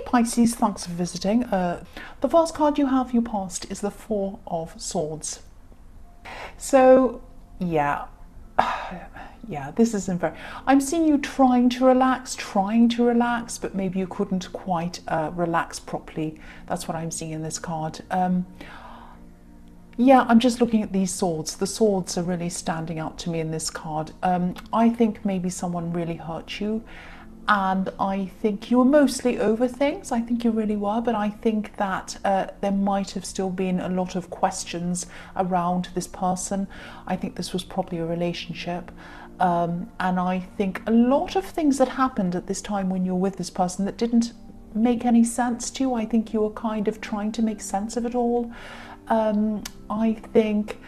Pisces, thanks for visiting. The first card you have for your past is the Four of Swords. So, yeah, this isn't very... I'm seeing you trying to relax, but maybe you couldn't quite relax properly. That's what I'm seeing in this card. Yeah, I'm just looking at these swords. The swords are really standing out to me in this card. I think maybe someone really hurt you. And I think you were mostly over things. I think you really were, but I think that there might have still been a lot of questions around this person. I think this was probably a relationship. And I think a lot of things that happened at this time when you were with this person that didn't make any sense to you. I think you were kind of trying to make sense of it all. I think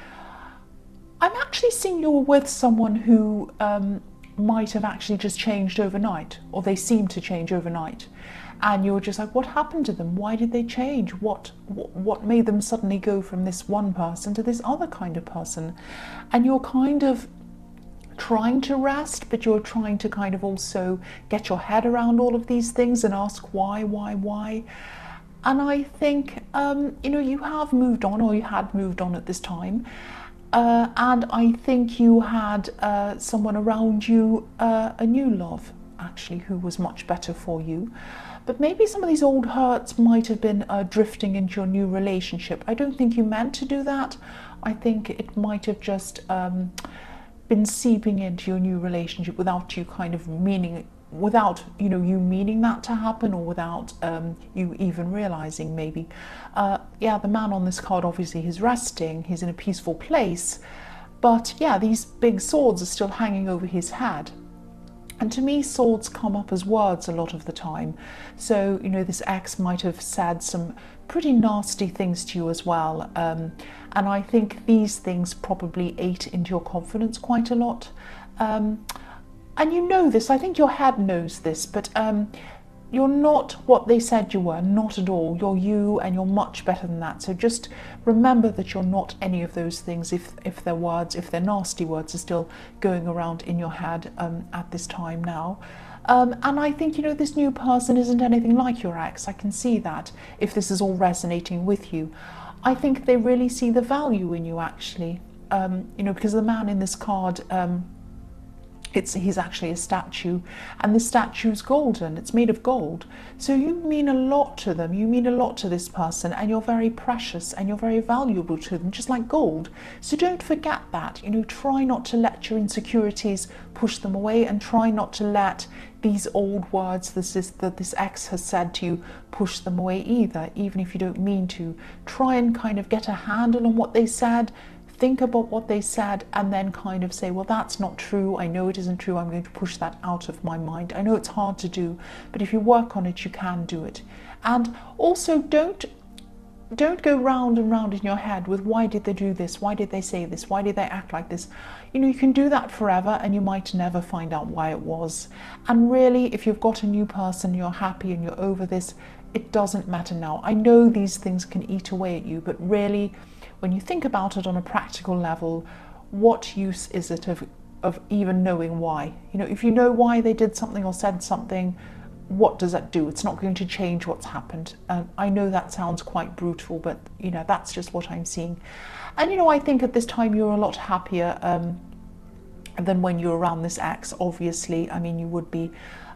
I'm actually seeing you were with someone who might have actually just changed overnight, or they seem to change overnight, and you're just like, what happened to them? Why did they change? What made them suddenly go from this one person to this other kind of person? And you're kind of trying to rest, but you're trying to kind of also get your head around all of these things and ask why. And I think you have moved on, or you had moved on at this time. And I think you had someone around you, a new love, actually, who was much better for you. But maybe some of these old hurts might have been drifting into your new relationship. I don't think you meant to do that. I think it might have just been seeping into your new relationship without you kind of meaning, without you meaning that to happen, or without you even realizing maybe. Yeah, the man on this card, obviously he's resting, he's in a peaceful place, but yeah, these big swords are still hanging over his head. And to me, swords come up as words a lot of the time. So this ex might have said some pretty nasty things to you as well, and I think these things probably ate into your confidence quite a lot. And you know this, I think your head knows this, but you're not what they said you were, not at all. You're you, and you're much better than that. So just remember that you're not any of those things if their words, if their nasty words are still going around in your head at this time now. And I think, this new person isn't anything like your ex. I can see that, if this is all resonating with you. I think they really see the value in you, actually. Because the man in this card, he's actually a statue, and the statue's golden. It's made of gold. So you mean a lot to them. You mean a lot to this person, and you're very precious and you're very valuable to them, just like gold. So don't forget that. Try not to let your insecurities push them away, and try not to let these old words that this ex has said to you push them away either, even if you don't mean to. Try and kind of get a handle on what they said. Think about what they said, and then kind of say, well, that's not true. I know it isn't true. I'm going to push that out of my mind. I know it's hard to do, but if you work on it, you can do it. And also don't go round and round in your head with, why did they do this? Why did they say this? Why did they act like this? You can do that forever, and you might never find out why it was. And really, if you've got a new person, you're happy and you're over this, it doesn't matter now. I know these things can eat away at you, but really, when you think about it on a practical level, what use is it of even knowing why? If you know why they did something or said something, what does that do? It's not going to change what's happened. I know that sounds quite brutal, but that's just what I'm seeing. And I think at this time you're a lot happier than when you're around this ex. Obviously, I mean, you would be.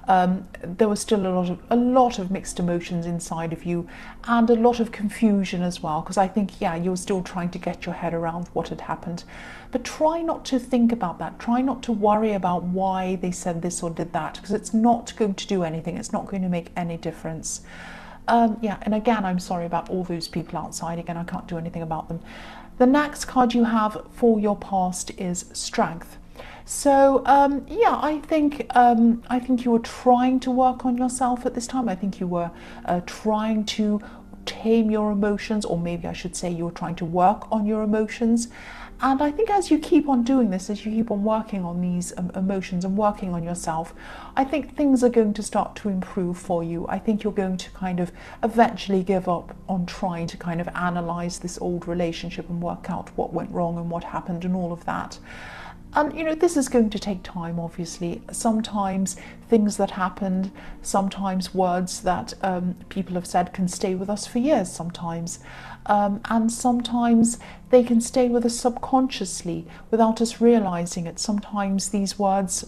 There was still a lot of mixed emotions inside of you, and a lot of confusion as well, because I think, yeah, you're still trying to get your head around what had happened. But try not to think about that. Try not to worry about why they said this or did that, because it's not going to do anything. It's not going to make any difference. Yeah, and again, I'm sorry about all those people outside. Again, I can't do anything about them. The next card you have for your past is Strength. So yeah, I think you were trying to work on yourself at this time. I think you were trying to tame your emotions, or maybe I should say you were trying to work on your emotions. And I think as you keep on doing this, as you keep on working on these emotions and working on yourself, I think things are going to start to improve for you. I think you're going to kind of eventually give up on trying to kind of analyze this old relationship and work out what went wrong and what happened and all of that. And you know, this is going to take time, obviously. Sometimes things that happened, sometimes words that people have said can stay with us for years sometimes. And sometimes they can stay with us subconsciously without us realizing it. Sometimes these words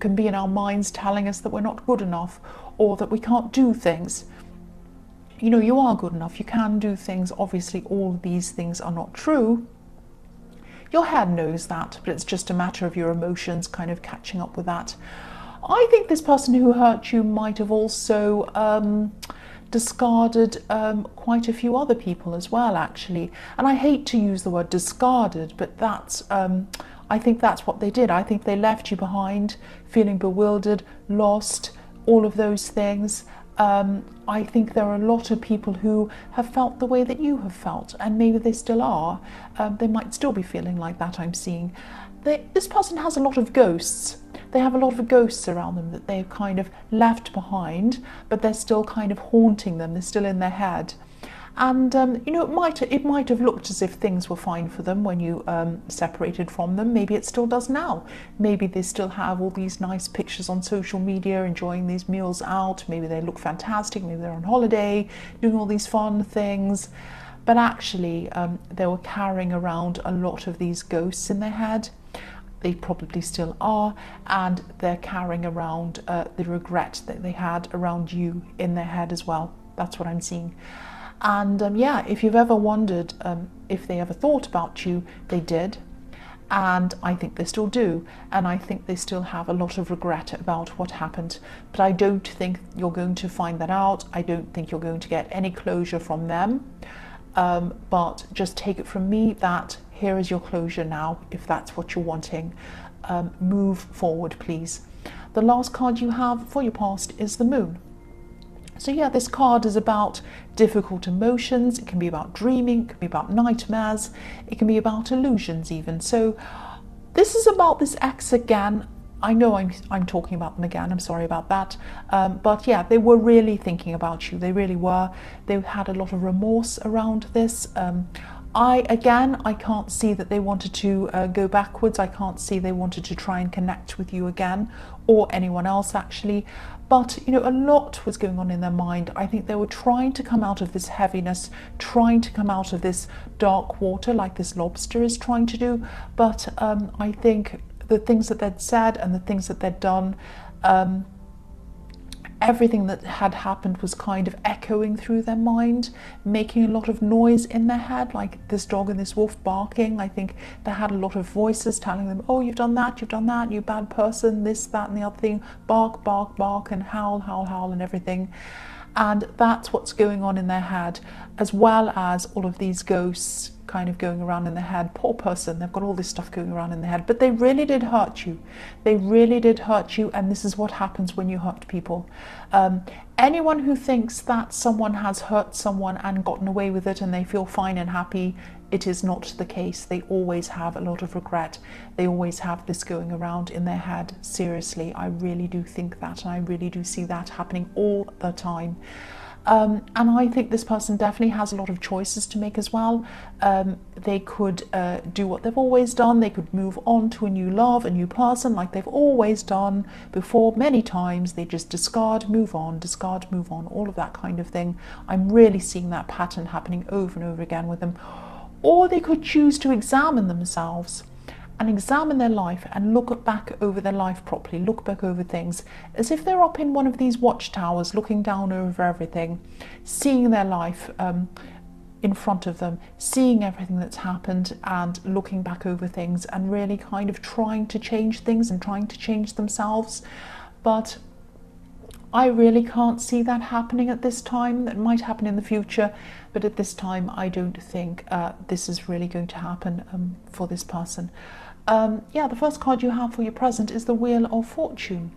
can be in our minds telling us that we're not good enough or that we can't do things. You know, you are good enough, you can do things. Obviously, all of these things are not true. Your head knows that, but it's just a matter of your emotions kind of catching up with that. I think this person who hurt you might have also discarded quite a few other people as well, actually. And I hate to use the word discarded, but that's I think that's what they did. I think they left you behind, feeling bewildered, lost, all of those things. I think there are a lot of people who have felt the way that you have felt, and maybe they still are. They might still be feeling like that, I'm seeing. This person has a lot of ghosts. They have a lot of ghosts around them that they've kind of left behind, but they're still kind of haunting them. They're still in their head. And you know, it might have looked as if things were fine for them when you separated from them. Maybe it still does now. Maybe they still have all these nice pictures on social media, enjoying these meals out. Maybe they look fantastic. Maybe they're on holiday, doing all these fun things. But actually, they were carrying around a lot of these ghosts in their head. They probably still are, and they're carrying around the regret that they had around you in their head as well. That's what I'm seeing. And yeah, if you've ever wondered if they ever thought about you, they did. And I think they still do. And I think they still have a lot of regret about what happened. But I don't think you're going to find that out. I don't think you're going to get any closure from them. But just take it from me that here is your closure now, if that's what you're wanting. Move forward, please. The last card you have for your past is the Moon. So yeah, this card is about difficult emotions. It can be about dreaming, it can be about nightmares, it can be about illusions even. So this is about this ex again. I know I'm talking about them again, I'm sorry about that. But yeah, they were really thinking about you, they really were. They had a lot of remorse around this. I can't see that they wanted to go backwards. I can't see they wanted to try and connect with you again, or anyone else actually. But you know, a lot was going on in their mind. I think they were trying to come out of this heaviness, trying to come out of this dark water like this lobster is trying to do. But I think the things that they'd said and the things that they'd done, everything that had happened was kind of echoing through their mind, making a lot of noise in their head, like this dog and this wolf barking. I think they had a lot of voices telling them, oh, you've done that, you bad person, this, that, and the other thing, bark, bark, bark, and howl, howl, howl, and everything. And that's what's going on in their head, as well as all of these ghosts kind of going around in their head. Poor person, they've got all this stuff going around in their head, but they really did hurt you. They really did hurt you, and this is what happens when you hurt people. Anyone who thinks that someone has hurt someone and gotten away with it and they feel fine and happy, it is not the case. They always have a lot of regret. They always have this going around in their head. Seriously, I really do think that, and I really do see that happening all the time. And I think this person definitely has a lot of choices to make as well. They could do what they've always done. They could move on to a new love, a new person, like they've always done before many times. They just discard, move on, all of that kind of thing. I'm really seeing that pattern happening over and over again with them. Or they could choose to examine themselves and examine their life and look back over their life properly, look back over things as if they're up in one of these watchtowers looking down over everything, seeing their life in front of them, seeing everything that's happened and looking back over things and really kind of trying to change things and trying to change themselves. But I really can't see that happening at this time. That might happen in the future, but at this time I don't think this is really going to happen for this person. Yeah, the first card you have for your present is the Wheel of Fortune.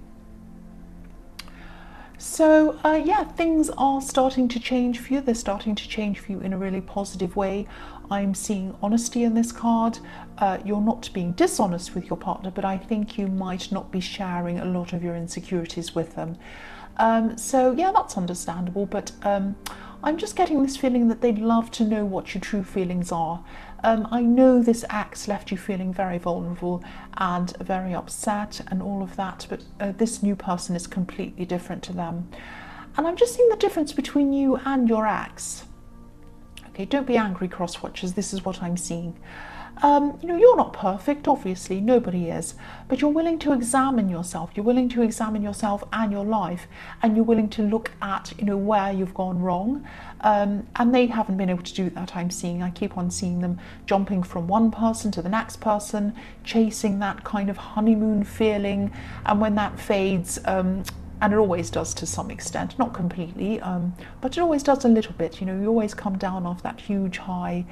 So yeah, things are starting to change for you. They're starting to change for you in a really positive way. I'm seeing honesty in this card. You're not being dishonest with your partner, but I think you might not be sharing a lot of your insecurities with them. So yeah, that's understandable, but I'm just getting this feeling that they'd love to know what your true feelings are. I know this ex left you feeling very vulnerable and very upset and all of that, but this new person is completely different to them. And I'm just seeing the difference between you and your ex. Okay, don't be angry, cross-watchers, this is what I'm seeing. You're not perfect, obviously, nobody is, but you're willing to examine yourself. You're willing to examine yourself and your life, and you're willing to look at, where you've gone wrong. And they haven't been able to do that, I'm seeing. I keep on seeing them jumping from one person to the next person, chasing that kind of honeymoon feeling, and when that fades, and it always does to some extent, not completely, but it always does a little bit. You always come down off that huge high.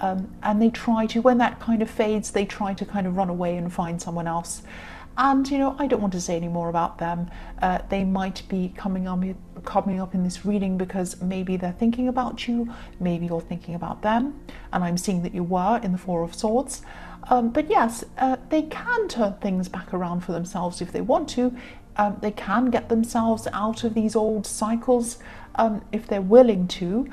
And they try to, when that kind of fades, they try to kind of run away and find someone else. And I don't want to say any more about them. They might be coming up in this reading because maybe they're thinking about you, maybe you're thinking about them, and I'm seeing that you were in the Four of Swords. But yes, they can turn things back around for themselves if they want to. They can get themselves out of these old cycles if they're willing to.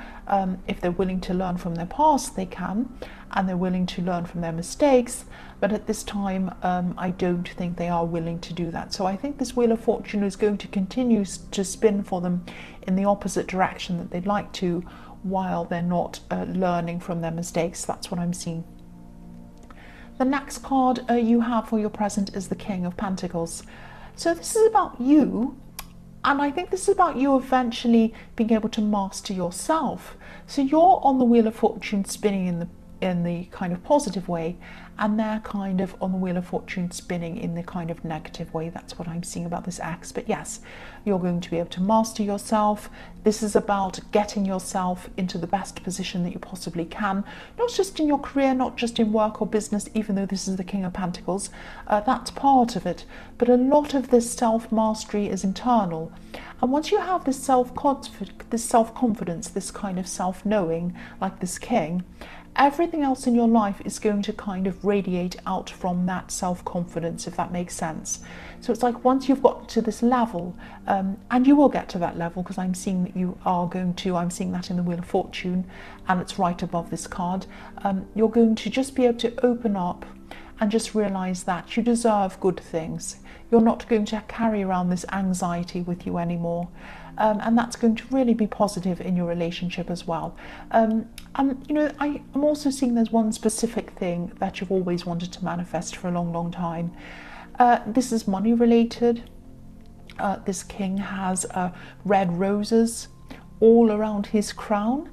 If they're willing to learn from their past, they can, and they're willing to learn from their mistakes. But at this time, I don't think they are willing to do that. So I think this Wheel of Fortune is going to continue to spin for them in the opposite direction that they'd like to, while they're not learning from their mistakes. That's what I'm seeing. The next card you have for your present is the King of Pentacles. So this is about you, and I think this is about you eventually being able to master yourself. So you're on the Wheel of Fortune spinning in the kind of positive way, and they're kind of on the Wheel of Fortune spinning in the kind of negative way. That's what I'm seeing about this ex. But yes, you're going to be able to master yourself. This is about getting yourself into the best position that you possibly can, not just in your career, not just in work or business, even though this is the King of Pentacles. That's part of it. But a lot of this self-mastery is internal. And once you have this self-confidence, this kind of self-knowing, like this king, everything else in your life is going to kind of radiate out from that self-confidence, if that makes sense. So it's like once you've got to this level, and you will get to that level, because I'm seeing that you are going to, I'm seeing that in the Wheel of Fortune, and it's right above this card, you're going to just be able to open up and just realize that you deserve good things. You're not going to carry around this anxiety with you anymore. And that's going to really be positive in your relationship as well. I'm also seeing there's one specific thing that you've always wanted to manifest for a long, long time. This is money related. This king has red roses all around his crown.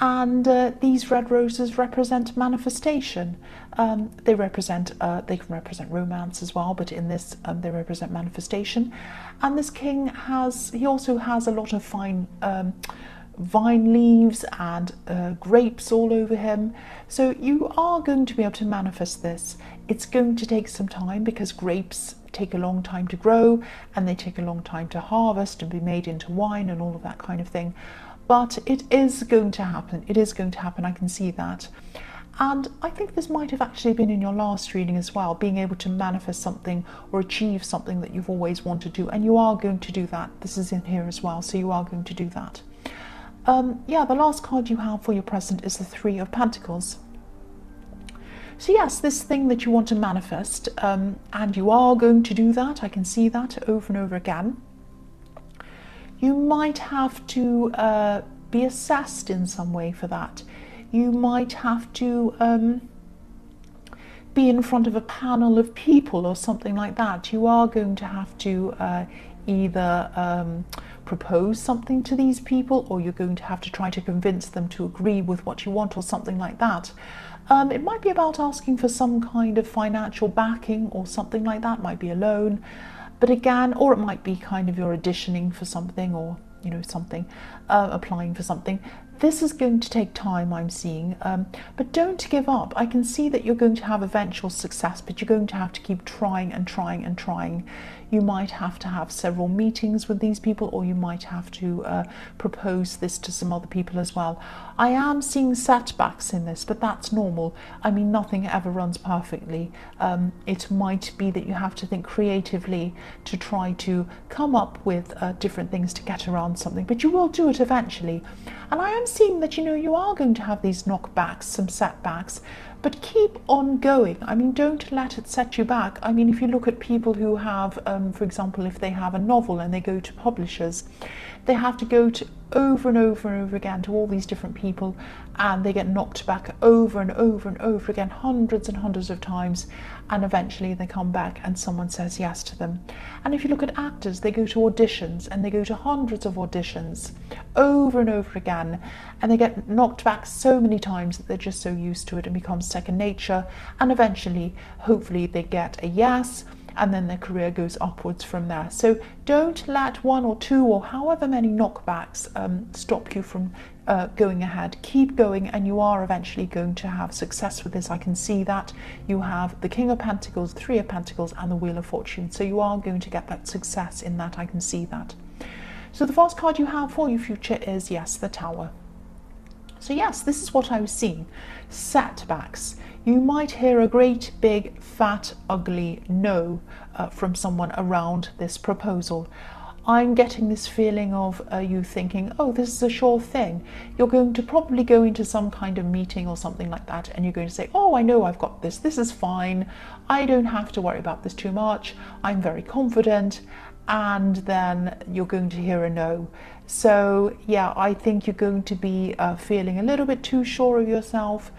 And these red roses represent manifestation. They can represent romance as well, but in this they represent manifestation. And this king also has a lot of fine vine leaves and grapes all over him. So you are going to be able to manifest this. It's going to take some time, because grapes take a long time to grow, and they take a long time to harvest and be made into wine and all of that kind of thing. But it is going to happen. It is going to happen. I can see that. And I think this might have actually been in your last reading as well, being able to manifest something or achieve something that you've always wanted to. And you are going to do that. This is in here as well. So you are going to do that. The last card you have for your present is the Three of Pentacles. So yes, this thing that you want to manifest, and you are going to do that. I can see that over and over again. You might have to be assessed in some way for that. You might have to be in front of a panel of people or something like that. You are going to have to either propose something to these people, or you're going to have to try to convince them to agree with what you want or something like that. It might be about asking for some kind of financial backing or something like that. It might be a loan. But again, or it might be kind of you're auditioning for something, or something, applying for something. This is going to take time, I'm seeing, but don't give up. I can see that you're going to have eventual success, but you're going to have to keep trying and trying and trying. You might have to have several meetings with these people, or you might have to propose this to some other people as well. I am seeing setbacks in this, but that's normal. I mean, nothing ever runs perfectly. It might be that you have to think creatively to try to come up with different things to get around something, but you will do it eventually. And I am seeing that, you are going to have these knockbacks, some setbacks, but keep on going. I mean, don't let it set you back. I mean, if you look at people who have, for example, if they have a novel and they go to publishers, they have to go to over and over and over again to all these different people, and they get knocked back over and over and over again, hundreds and hundreds of times, and eventually they come back and someone says yes to them. And if you look at actors, they go to auditions and they go to hundreds of auditions over and over again, and they get knocked back so many times that they're just so used to it and becomes second nature, and eventually, hopefully, they get a yes, and then their career goes upwards from there. So don't let one or two or however many knockbacks stop you from going ahead. Keep going, and you are eventually going to have success with this. I can see that. You have the King of Pentacles, Three of Pentacles, and the Wheel of Fortune. So you are going to get that success in that. I can see that. So the first card you have for your future is, yes, the Tower. So yes, this is what I was seeing. Setbacks. You might hear a great big fat ugly no from someone around this proposal. I'm getting this feeling of you thinking, oh, this is a sure thing. You're going to probably go into some kind of meeting or something like that, and you're going to say, oh, I know I've got this. This is fine. I don't have to worry about this too much. I'm very confident. And then you're going to hear a no. So yeah, I think you're going to be feeling a little bit too sure of yourself.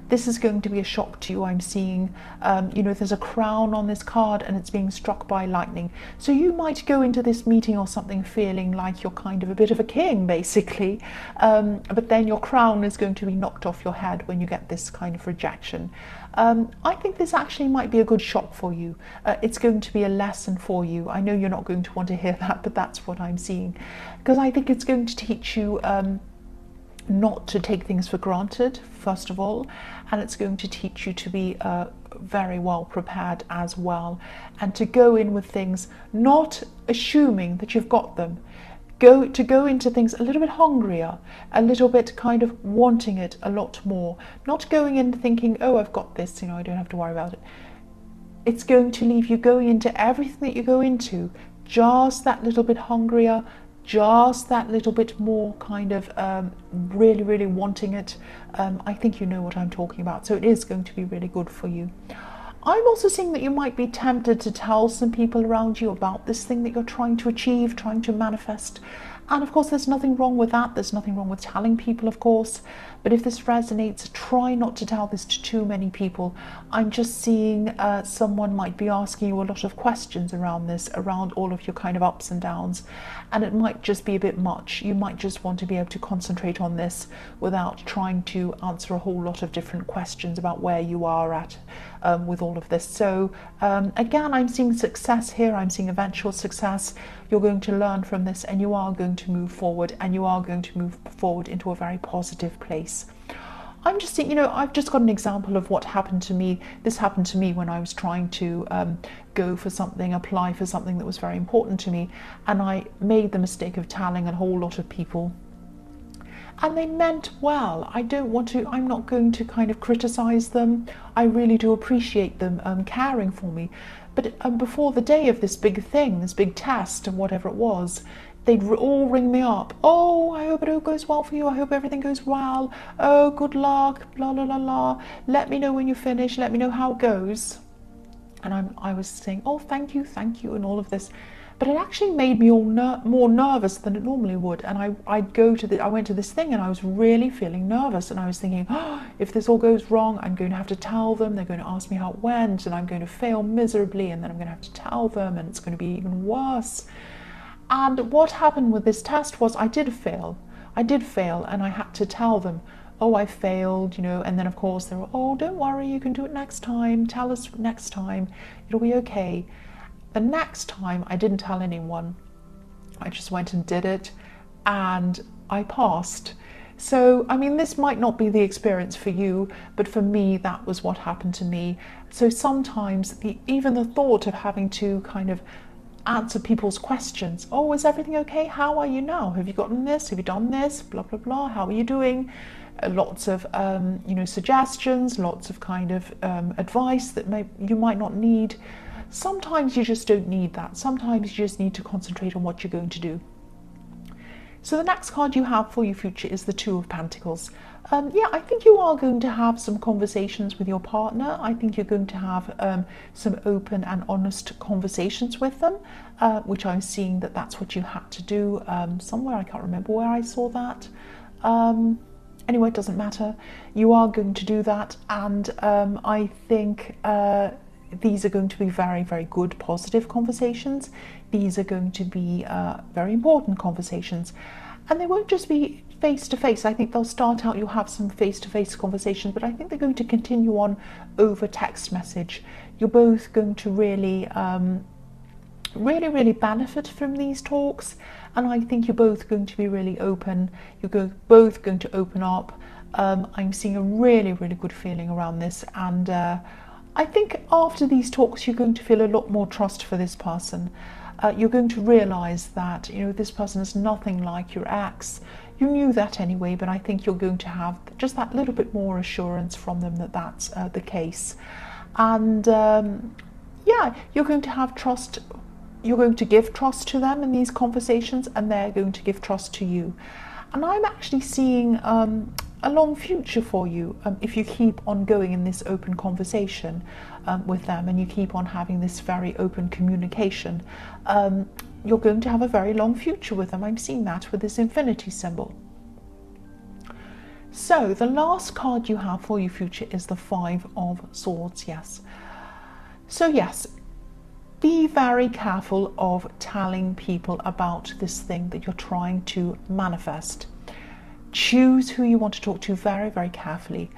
This is going to be a shock to you. I'm seeing, there's a crown on this card and it's being struck by lightning. So you might go into this meeting or something feeling like you're kind of a bit of a king, basically. But then your crown is going to be knocked off your head when you get this kind of rejection. I think this actually might be a good shock for you. It's going to be a lesson for you. I know you're not going to want to hear that, but that's what I'm seeing. Because I think it's going to teach you not to take things for granted, first of all, and it's going to teach you to be very well prepared as well, and to go in with things not assuming that you've got them. Go into things a little bit hungrier, a little bit kind of wanting it a lot more, not going in thinking, oh, I've got this, I don't have to worry about it. It's going to leave you going into everything that you go into just that little bit hungrier, just that little bit more kind of really, really wanting it. I think you know what I'm talking about. So it is going to be really good for you. I'm also seeing that you might be tempted to tell some people around you about this thing that you're trying to achieve, trying to manifest. And of course, there's nothing wrong with that. There's nothing wrong with telling people, of course. But if this resonates, try not to tell this to too many people. I'm just seeing someone might be asking you a lot of questions around this, around all of your kind of ups and downs. And it might just be a bit much. You might just want to be able to concentrate on this without trying to answer a whole lot of different questions about where you are at with all of this. So again, I'm seeing success here. I'm seeing eventual success. You're going to learn from this, and you are going to move forward, and you are going to move forward into a very positive place. I'm just seeing, I've just got an example of what happened to me. This happened to me when I was trying to go for something, apply for something that was very important to me, and I made the mistake of telling a whole lot of people. And they meant well. I'm not going to kind of criticize them. I really do appreciate them caring for me. But before the day of this big thing, this big test and whatever it was, they'd all ring me up. Oh, I hope it all goes well for you. I hope everything goes well. Oh, good luck, blah, blah, blah, blah. Let me know when you finish. Let me know how it goes. And I was saying, oh, thank you, and all of this. But it actually made me more nervous than it normally would. And I went to this thing and I was really feeling nervous. And I was thinking, oh, if this all goes wrong, I'm going to have to tell them. They're going to ask me how it went, and I'm going to fail miserably. And then I'm going to have to tell them, and it's going to be even worse. And what happened with this test was I did fail, and I had to tell them, oh, I failed, and then of course they were, oh, don't worry, you can do it next time, tell us next time, it'll be okay. The next time I didn't tell anyone. I just went and did it, and I passed. So, I mean, this might not be the experience for you, but for me, that was what happened to me. So sometimes even the thought of having to kind of answer people's questions. Oh, is everything okay? How are you now? Have you gotten this? Have you done this? Blah, blah, blah. How are you doing? Lots of, suggestions, lots of kind of advice that you might not need. Sometimes you just don't need that. Sometimes you just need to concentrate on what you're going to do. So the next card you have for your future is the Two of Pentacles. I think you are going to have some conversations with your partner. I think you're going to have some open and honest conversations with them, which I'm seeing that's what you had to do somewhere. I can't remember where I saw that. Anyway, it doesn't matter. You are going to do that, and I think these are going to be very, very good, positive conversations. These are going to be very important conversations. And they won't just be face-to-face. I think they'll start out, you'll have some face-to-face conversations, but I think they're going to continue on over text message. You're both going to really, really benefit from these talks. And I think you're both going to be really open. You're both going to open up. I'm seeing a really, really good feeling around this. And I think after these talks, you're going to feel a lot more trust for this person. You're going to realize that, this person is nothing like your ex. You knew that anyway, but I think you're going to have just that little bit more assurance from them that that's the case. And you're going to have trust. You're going to give trust to them in these conversations, and they're going to give trust to you. And I'm actually seeing a long future for you if you keep on going in this open conversation with them, and you keep on having this very open communication. You're going to have a very long future with them. I'm seeing that with this infinity symbol. So the last card you have for your future is the Five of Swords. Yes. So yes, be very careful of telling people about this thing that you're trying to manifest. Choose who you want to talk to very, very carefully.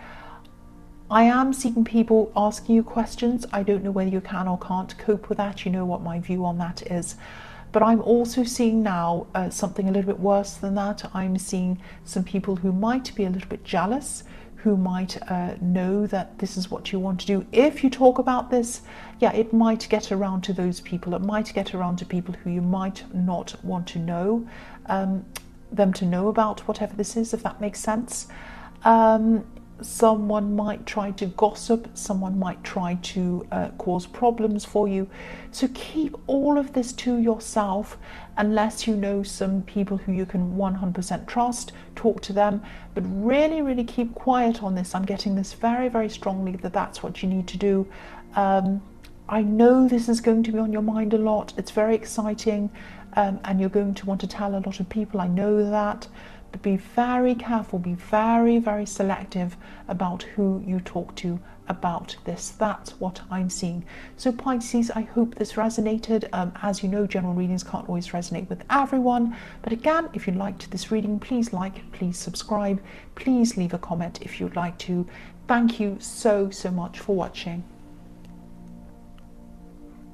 I am seeing people asking you questions. I don't know whether you can or can't cope with that. You know what my view on that is. But I'm also seeing now something a little bit worse than that. I'm seeing some people who might be a little bit jealous, who might know that this is what you want to do. If you talk about this, it might get around to those people. It might get around to people who you might not want to know, them to know about whatever this is, if that makes sense. Someone might try to gossip, someone might try to cause problems for you. So keep all of this to yourself unless you know some people who you can 100% trust. Talk to them, but really, really keep quiet on this. I'm getting this very, very strongly that that's what you need to do. I know this is going to be on your mind a lot. It's very exciting, and you're going to want to tell a lot of people. I know that. But be very careful, be very, very selective about who you talk to about this. That's what I'm seeing. So Pisces, I hope this resonated. As you know, general readings can't always resonate with everyone. But again, if you liked this reading, please like, please subscribe, please leave a comment if you'd like to. Thank you so, so much for watching.